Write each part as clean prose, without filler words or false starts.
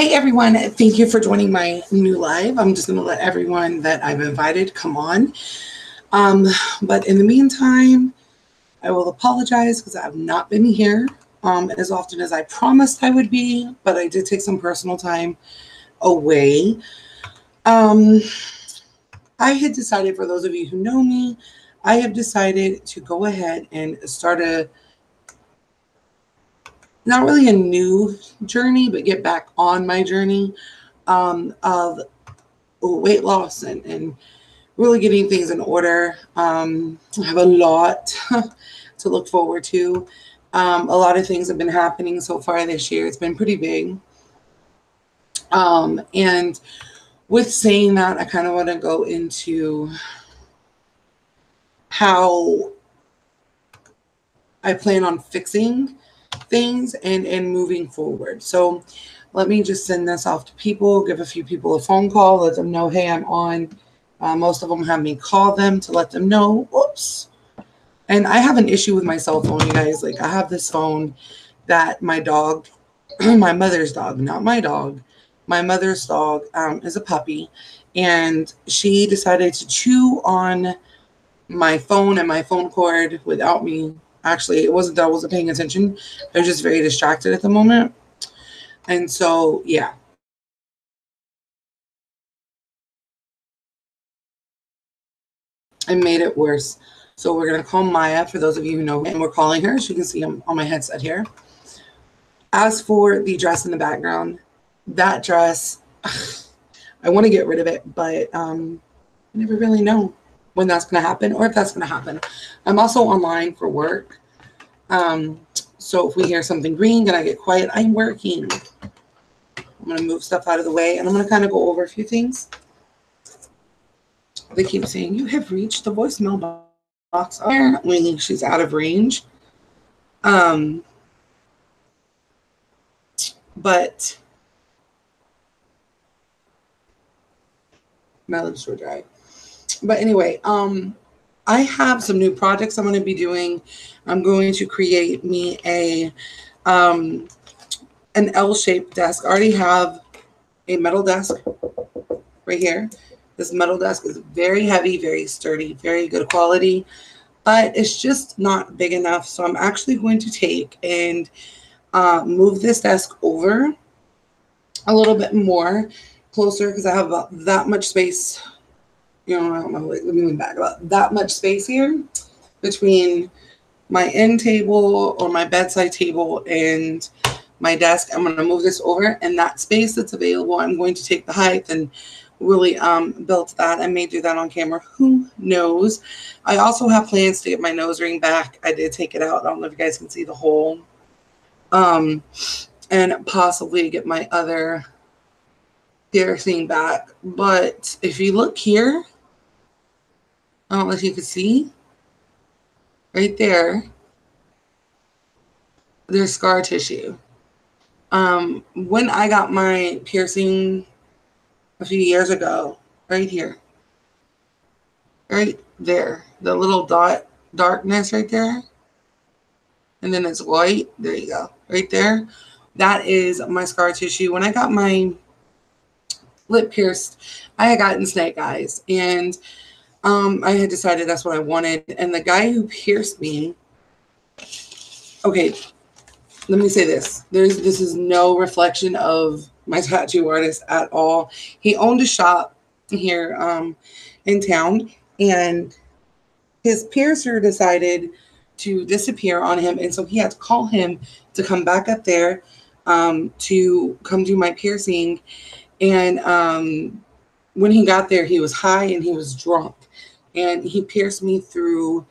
Hey everyone, thank you for joining my new live. I'm just going to let everyone that I've invited come on. But in the meantime, I will apologize because I've not been here as often as I promised I would be, but I did take some personal time away. I had decided, for those of you who know me, I have decided to go ahead and start not really a new journey, but get back on my journey of weight loss and really getting things in order. I have a lot to look forward to. A lot of things have been happening so far this year. It's been pretty big. And with saying that, I kind of want to go into how I plan on fixing things and moving forward. So let me just send this off to people, give a few people a phone call, let them know, hey, I'm on. Most of them have me call them to let them know. Oops. And I have an issue with my cell phone, you guys. Like, I have this phone that my dog, my mother's dog, not my dog, my mother's dog is a puppy. And she decided to chew on my phone and my phone cord without me. Actually, it wasn't that I wasn't paying attention. I was just very distracted at the moment. And so, yeah. It made it worse. So we're going to call Maya, for those of you who know, and we're calling her. As you can see on my headset here. As for the dress in the background, that dress, I want to get rid of it, but I never really know when that's going to happen or if that's going to happen. I'm also online for work. So if we hear something green, can I get quiet? I'm working. I'm going to move stuff out of the way, and I'm going to kind of go over a few things. They keep saying, you have reached the voicemail box. Apparently, she's out of range. But my lips were dry. But anyway, I have some new projects I'm going to be doing. I'm going to create me an L-shaped desk. I already have a metal desk right here. This metal desk is very heavy, very sturdy, very good quality, but it's just not big enough. So I'm actually going to take and move this desk over a little bit more closer because I have about that much space. I don't know, let me lean back, about that much space here between my end table or my bedside table and my desk. I'm going to move this over, and that space that's available, I'm going to take the height and really build that. I may do that on camera. Who knows? I also have plans to get my nose ring back. I did take it out. I don't know if you guys can see the hole. And possibly get my other piercing back. But if you look here, I don't know if you can see right there, there's scar tissue. When I got my piercing a few years ago, right here, right there, the little dot darkness right there, and then it's white. There you go, right there. That is my scar tissue. When I got my lip pierced, I had gotten snake eyes, and I had decided that's what I wanted. And the guy who pierced me, okay, let me say this. This is no reflection of my tattoo artist at all. He owned a shop here in town, and his piercer decided to disappear on him. And so he had to call him to come back up there to come do my piercing. And when he got there, he was high and he was drunk. And he pierced me through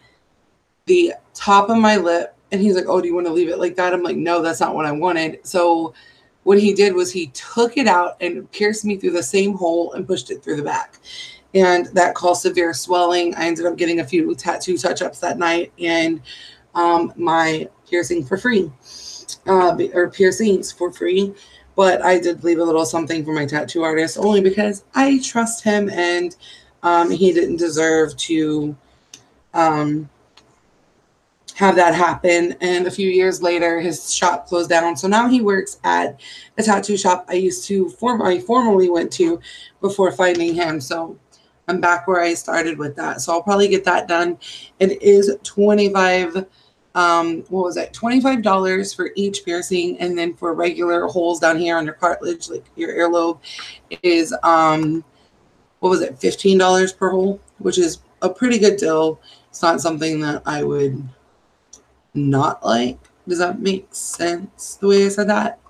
the top of my lip. And he's like, oh, do you want to leave it like that? I'm like, no, that's not what I wanted. So what he did was he took it out and pierced me through the same hole and pushed it through the back. And that caused severe swelling. I ended up getting a few tattoo touch-ups that night and my piercing for free, or piercings for free. But I did leave a little something for my tattoo artist only because I trust him, and he didn't deserve to have that happen. And a few years later, his shop closed down. So now he works at a tattoo shop I formerly went to before finding him. So I'm back where I started with that. So I'll probably get that done. It is $25 for each piercing, and then for regular holes down here on your cartilage, like your earlobe, is $15 per hole, which is a pretty good deal. It's not something that I would not like. Does that make sense the way I said that?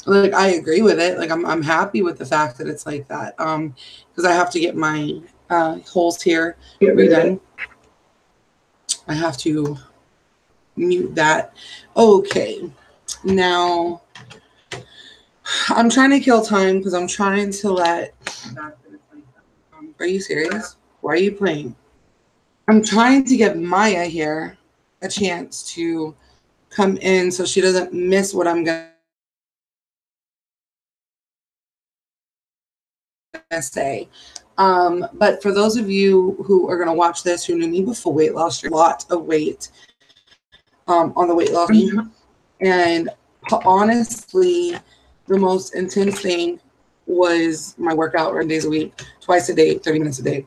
Like, I agree with it. Like, I'm happy with the fact that it's like that. Because I have to get my holes here redone. I have to mute that. Okay. Now, I'm trying to kill time because I'm trying to let... Are you serious? Why are you playing? I'm trying to give Maya here a chance to come in so she doesn't miss what I'm going to say. But for those of you who are going to watch this who knew me before weight loss, a lot of weight on the weight loss team. And honestly, the most intense thing was my workout 7 days a week, twice a day, 30 minutes a day,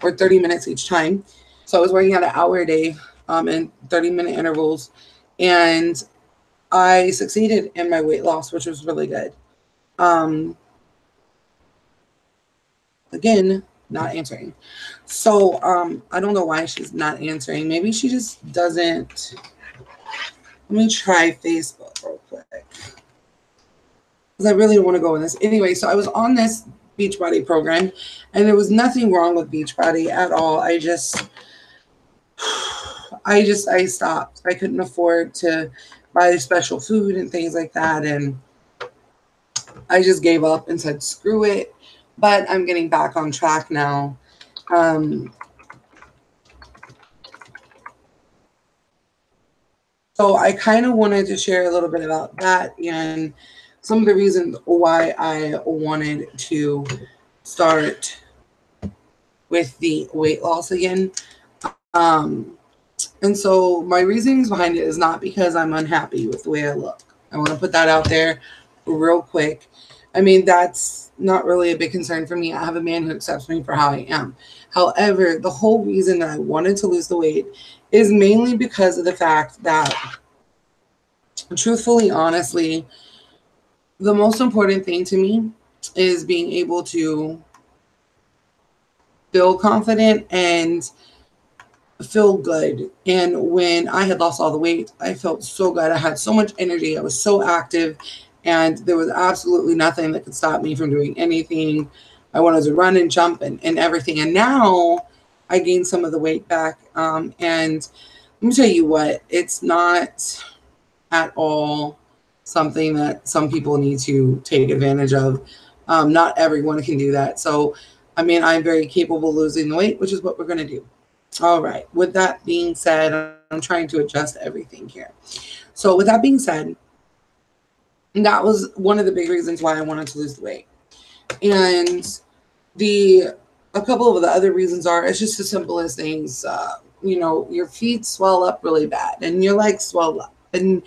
or 30 minutes each time. So I was working out an hour a day in 30-minute intervals, and I succeeded in my weight loss, which was really good. Again, not answering. So I don't know why she's not answering. Maybe she just doesn't. Let me try Facebook real quick, because I really don't want to go in this. Anyway, so I was on this Beachbody program, and there was nothing wrong with Beachbody at all. I stopped. I couldn't afford to buy special food and things like that, and I just gave up and said, screw it. But I'm getting back on track now. So I kind of wanted to share a little bit about that and some of the reasons why I wanted to start with the weight loss again. And so my reasons behind it is not because I'm unhappy with the way I look. I want to put that out there real quick. I mean, that's not really a big concern for me. I have a man who accepts me for how I am. However, the whole reason that I wanted to lose the weight is mainly because of the fact that, truthfully, honestly, the most important thing to me is being able to feel confident and feel good. And when I had lost all the weight, I felt so good. I had so much energy. I was so active, and there was absolutely nothing that could stop me from doing anything. I wanted to run and jump and everything. And now I gained some of the weight back. And let me tell you what, it's not at all something that some people need to take advantage of. Not everyone can do that. So, I mean, I'm very capable of losing the weight, which is what we're going to do. All right. With that being said, I'm trying to adjust everything here. So with that being said, that was one of the big reasons why I wanted to lose the weight. And a couple of the other reasons are, it's just as simple as things, your feet swell up really bad and your legs swell up, and,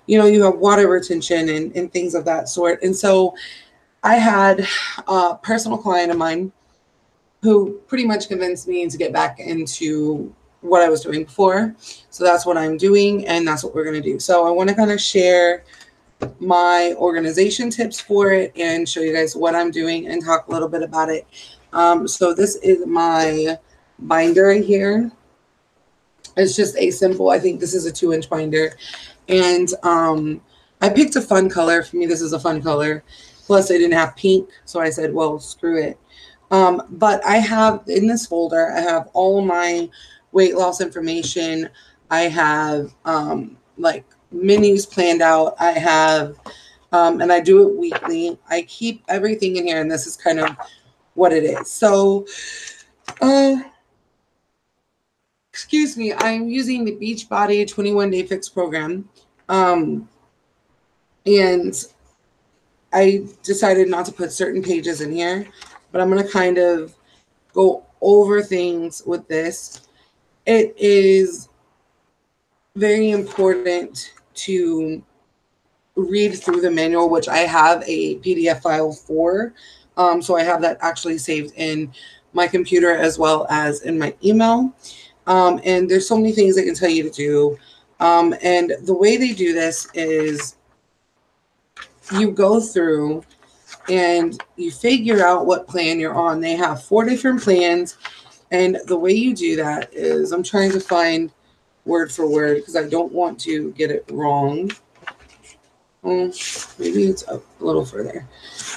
you have water retention and things of that sort. And so I had a personal client of mine who pretty much convinced me to get back into what I was doing before. So that's what I'm doing, and that's what we're going to do. So I want to kind of share my organization tips for it and show you guys what I'm doing and talk a little bit about it. So this is my binder right here. It's just a simple, I think this is a 2-inch binder. And I picked a fun color. For me, this is a fun color. Plus, I didn't have pink, so I said, well, screw it. But I have, in this folder, I have all my weight loss information. I have like menus planned out. I have, and I do it weekly. I keep everything in here, and this is kind of what it is. So, excuse me, I'm using the Beachbody 21-Day Fix program. And I decided not to put certain pages in here, but I'm going to kind of go over things with this. It is very important to read through the manual, which I have a PDF file for. So I have that actually saved in my computer as well as in my email. And there's so many things they can tell you to do. And the way they do this is you go through and you figure out what plan you're on. They have 4 different plans. And the way you do that is, I'm trying to find word for word because I don't want to get it wrong. Maybe it's up a little further.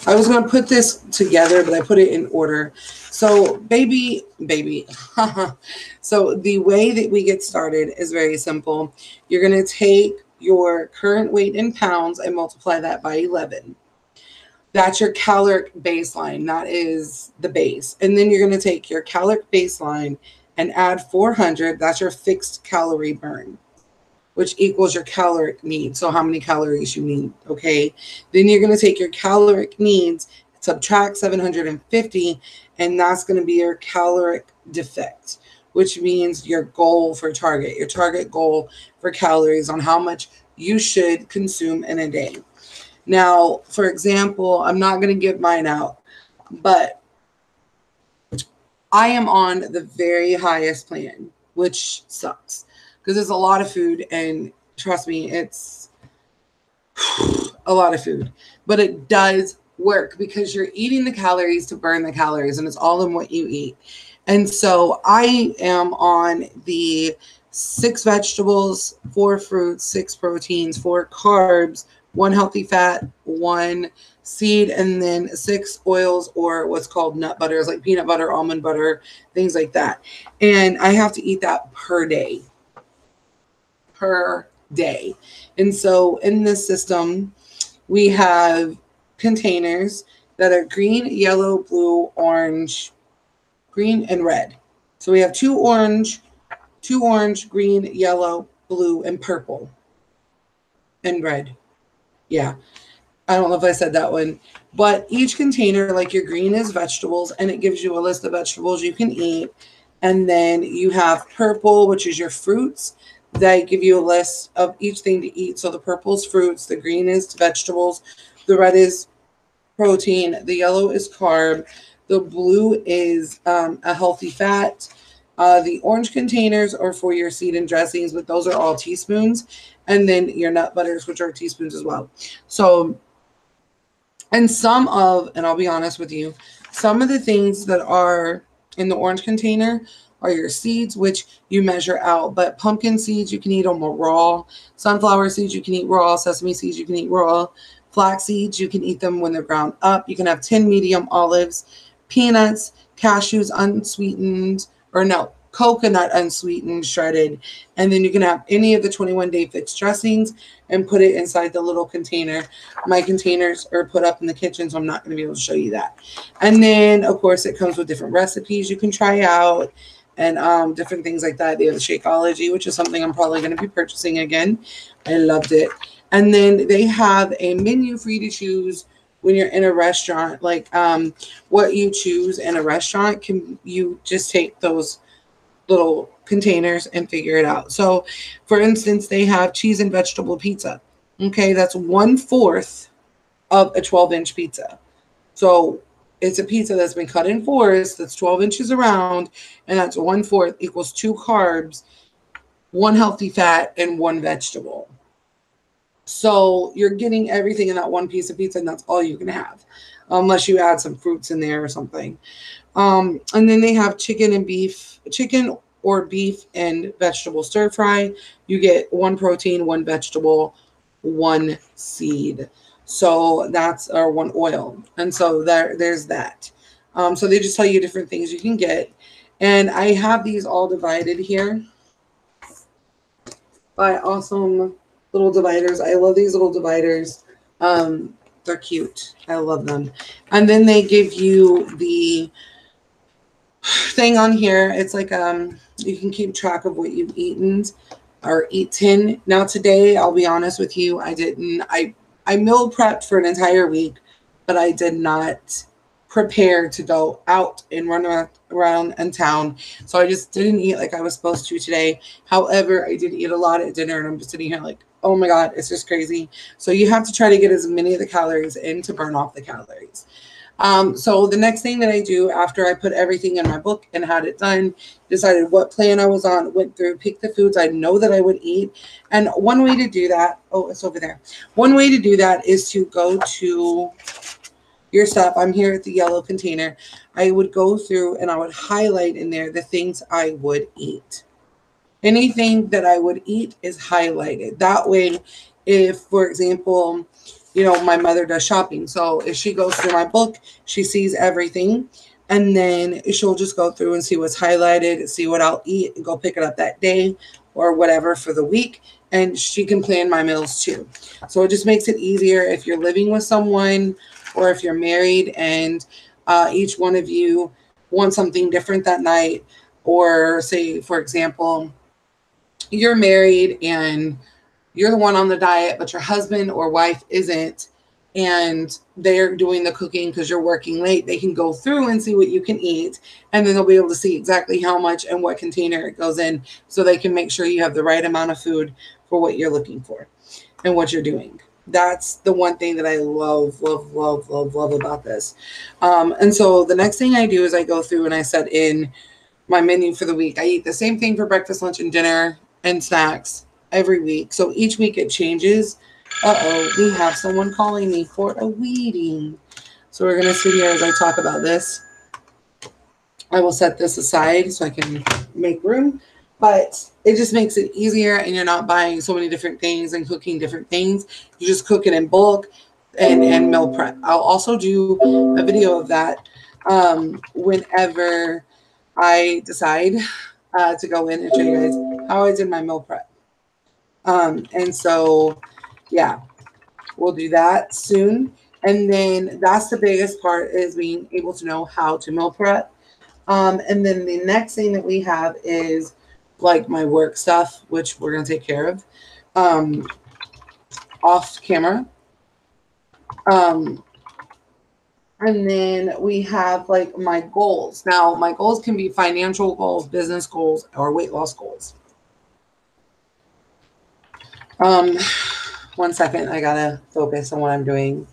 I was going to put this together, but I put it in order. So baby. So the way that we get started is very simple. You're going to take your current weight in pounds and multiply that by 11. That's your caloric baseline. That is the base. And then you're going to take your caloric baseline and add 400. That's your fixed calorie burn, which equals your caloric need. So how many calories you need, okay? Then you're going to take your caloric needs, subtract 750, and that's going to be your caloric defect, which means your goal for target, your target goal for calories on how much you should consume in a day. Now, for example, I'm not going to give mine out, but I am on the very highest plan, which sucks because there's a lot of food, and trust me, it's a lot of food, but it does work because you're eating the calories to burn the calories, and it's all in what you eat. And so I am on the 6 vegetables, 4 fruits, 6 proteins, 4 carbs, 1 healthy fat, 1 seed, and then 6 oils or what's called nut butters, like peanut butter, almond butter, things like that. And I have to eat that per day. And so in this system, we have containers that are green, yellow, blue, orange, green, and red. So we have 2 orange, green, yellow, blue, and purple, and red. Yeah, I don't know if I said that one, but each container, like your green is vegetables, and it gives you a list of vegetables you can eat. And then you have purple, which is your fruits. They give you a list of each thing to eat. So the purple is fruits, the green is vegetables, the red is protein, the yellow is carb, the blue is a healthy fat. The orange containers are for your seed and dressings, but those are all teaspoons. And then your nut butters, which are teaspoons as well. So, and I'll be honest with you, some of the things that are in the orange container are your seeds, which you measure out. But pumpkin seeds, you can eat them raw. Sunflower seeds, you can eat raw. Sesame seeds, you can eat raw. Flax seeds, you can eat them when they're ground up. You can have 10 medium olives, peanuts, cashews unsweetened, coconut unsweetened, shredded. And then you can have any of the 21-day fixed dressings and put it inside the little container. My containers are put up in the kitchen, so I'm not going to be able to show you that. And then, of course, it comes with different recipes you can try out and different things like that. They have the Shakeology, which is something I'm probably going to be purchasing again. I loved it. And then they have a menu for you to choose when you're in a restaurant. Like what you choose in a restaurant, can you just take those little containers and figure it out. So for instance, they have cheese and vegetable pizza. Okay, that's 1/4 of a 12-inch pizza. So it's a pizza that's been cut in 4s, that's 12 inches around, and that's 1/4 equals 2 carbs, 1 healthy fat, and 1 vegetable. So you're getting everything in that one piece of pizza, and that's all you can have, unless you add some fruits in there or something. And then they have chicken or beef and vegetable stir fry. You get 1 protein, 1 vegetable, 1 seed. So that's our 1 oil. And so there's that. So they just tell you different things you can get. And I have these all divided here by awesome little dividers. I love these little dividers. They're cute. I love them. And then they give you the thing on here. It's like you can keep track of what you've eaten or eaten. Now today, I'll be honest with you, I meal prepped for an entire week, but I did not prepared to go out and run around in town. So I just didn't eat like I was supposed to today. However, I did eat a lot at dinner and I'm just sitting here like, oh my God, it's just crazy. So you have to try to get as many of the calories in to burn off the calories. So the next thing that I do after I put everything in my book and had it done, decided what plan I was on, went through, picked the foods I know that I would eat. And one way to do that, oh, it's over there. One way to do that is to go to your stuff. I'm here at the yellow container. I would go through and I would highlight in there the things I would eat. Anything that I would eat is highlighted. That way, if, for example, my mother does shopping. So if she goes through my book, she sees everything. And then she'll just go through and see what's highlighted, see what I'll eat, and go pick it up that day or whatever for the week. And she can plan my meals too. So it just makes it easier if you're living with someone or if you're married and each one of you wants something different that night. Or say, for example, you're married and you're the one on the diet, but your husband or wife isn't, and they're doing the cooking because you're working late, they can go through and see what you can eat, and then they'll be able to see exactly how much and what container it goes in so they can make sure you have the right amount of food for what you're looking for and what you're doing. That's the one thing that I love about this. And so the next thing I do is I go through and I set in my menu for the week. I eat the same thing for breakfast, lunch, and dinner and snacks every week. So each week it changes. Uh-oh, we have someone calling me for a meeting. So we're going to sit here as I talk about this. I will set this aside so I can make room. But it just makes it easier and you're not buying so many different things and cooking different things. You just cook it in bulk and meal prep. I'll also do a video of that whenever I decide to go in and show you guys how I did my meal prep. And so, yeah, we'll do that soon. And then that's the biggest part is being able to know how to meal prep. And then the next thing that we have is like my work stuff, which we're going to take care of off camera. And then we have like my goals. Now, my goals can be financial goals, business goals, or weight loss goals. 1 second, I gotta focus on what I'm doing.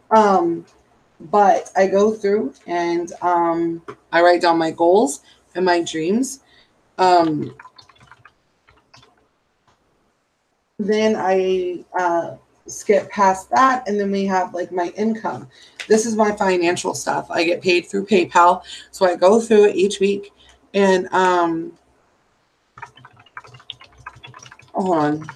But I go through and I write down my goals and my dreams. Then I skip past that, and then we have like my income. This is my financial stuff. I get paid through PayPal, so I go through it each week. And hold on.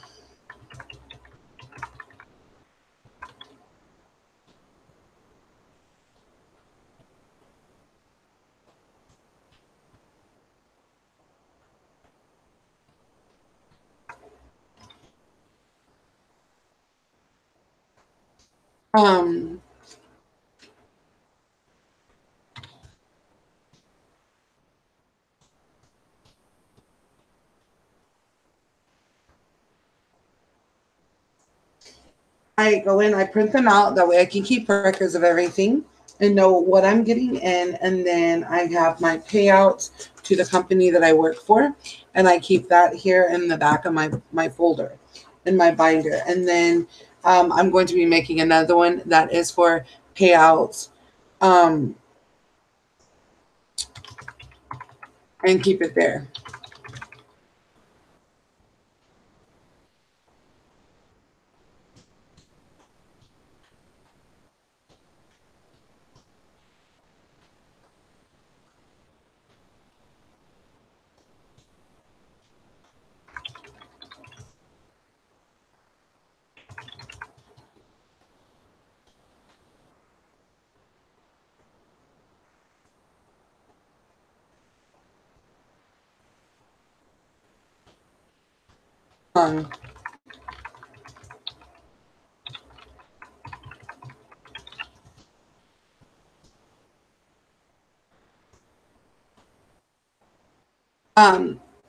I go in, I print them out. That way I can keep records of everything and know what I'm getting in. And then I have my payouts to the company that I work for. And I keep that here in the back of my folder, in my binder. And then I'm going to be making another one that is for payouts and keep it there.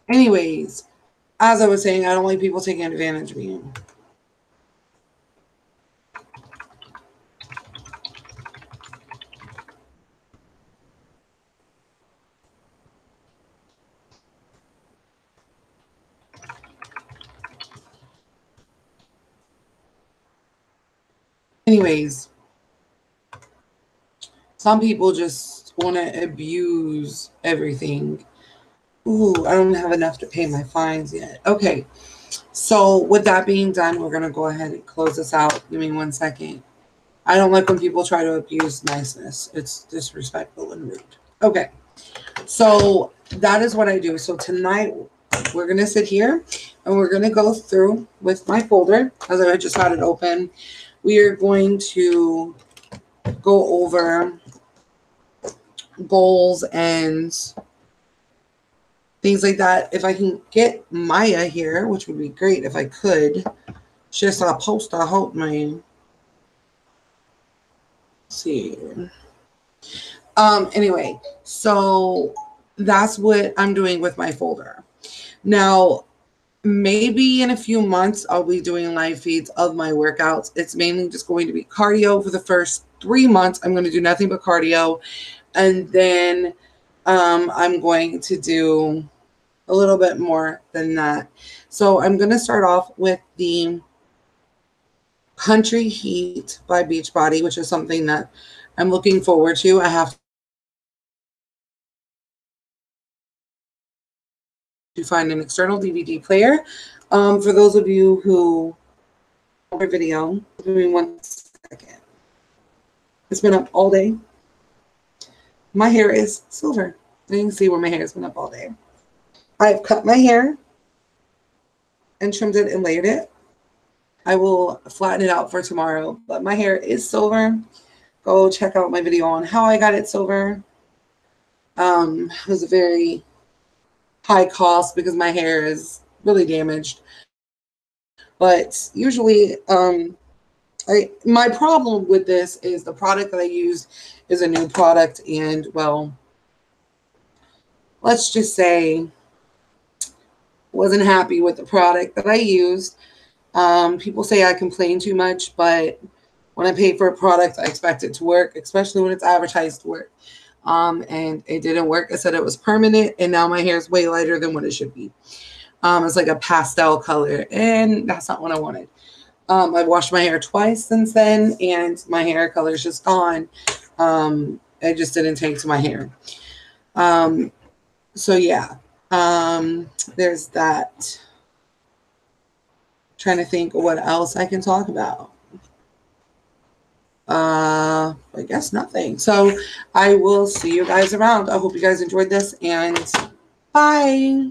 Anyways, as I was saying, I don't like people taking advantage of me. Anyways, some people just want to abuse everything. Ooh, I don't have enough to pay my fines yet. Okay. So with that being done, we're going to go ahead and close this out. Give me 1 second. I don't like when people try to abuse niceness. It's disrespectful and rude. Okay. So that is what I do. So tonight we're going to sit here and we're going to go through with my folder as I just had it open. We are going to go over goals and things like that. If I can get Maya here, which would be great if I could. Just a post, I hope, man. See. Anyway, so that's what I'm doing with my folder. Now, maybe in a few months, I'll be doing live feeds of my workouts. It's mainly just going to be cardio for the first 3 months. I'm going to do nothing but cardio. And then I'm going to do a little bit more than that. So I'm going to start off with the Country Heat by Beachbody, which is something that I'm looking forward to. I have to find an external DVD player. For those of you who watch the video, give me 1 second. It's been up all day. My hair is silver. You can see where my hair has been up all day. I've cut my hair and trimmed it and layered it. I will flatten it out for tomorrow, but my hair is silver. Go check out my video on how I got it silver. It was a very high cost because my hair is really damaged. But usually, my problem with this is the product that I use is a new product, and well, let's just say wasn't happy with the product that I used. People say I complain too much, but when I pay for a product, I expect it to work, especially when it's advertised to work. And it didn't work. I said it was permanent, and now my hair is way lighter than what it should be. It's like a pastel color, and that's not what I wanted. I've washed my hair twice since then, and my hair color is just gone. It just didn't take to my hair. So yeah, there's that. Trying to think of what else I can talk about. I guess nothing. So I will see you guys around. I hope you guys enjoyed this, and bye.